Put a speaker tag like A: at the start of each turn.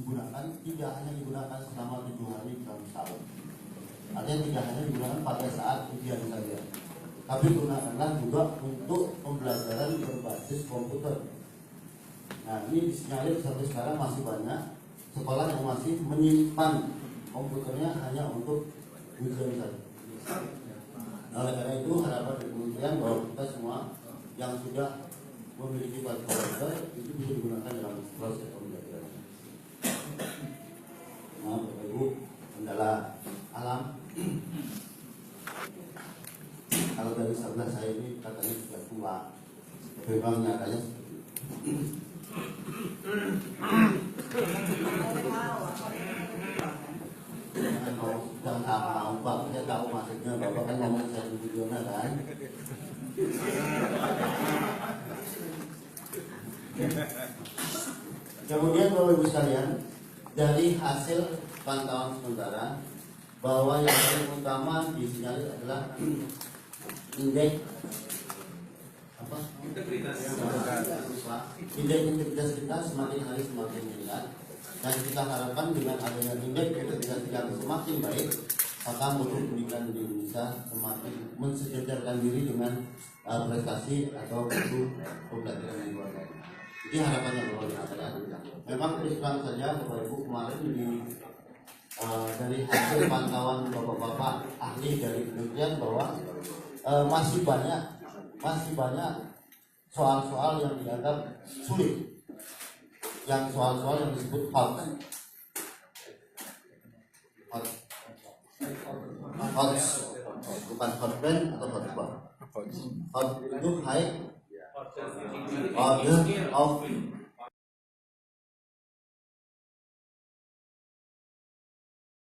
A: digunakan tidak hanya digunakan selama 7 hari dalam tahun. Artinya tidak hanya digunakan pada saat ujian saja, tapi gunakanlah juga untuk pembelajaran berbasis komputer. Nah, ini disinyalir sampai sekarang masih banyak sekolah yang masih menyimpan komputernya hanya untuk ujian saja. Nah, oleh karena itu harapan dari kementerian bahwa kita semua yang sudah memiliki komputer itu bisa digunakan dalam proses pembelajaran. Nah, Bapak Ibu, kendala alam. Kalau dari sebelah saya ini katanya sudah tua, memang nyatanya jangan tahu Pak, saya tahu maksudnya Bapak kan ngomong saya di videonya kan. Kemudian Bapak Ibu sekalian, dari hasil pantauan sementara bahwa yang paling utama disinyalir adalah indeks apa? Indeks integritas kita semakin hari semakin meningkat, dan kita harapkan dengan adanya indeks integritas kita semakin baik, maka mutu pendidikan di Indonesia semakin mensejajarkan diri dengan prestasi atau mutu pembelajaran yang luar biasa. Jadi harapannya bahwa memang terus terang saja Bapak Ibu kemarin dari hasil pantauan bapak-bapak ahli dari kementerian bahwa masih banyak soal-soal yang dianggap sulit, yang soal-soal yang disebut hot, bukan hotband atau hotbar. Hot itu high order of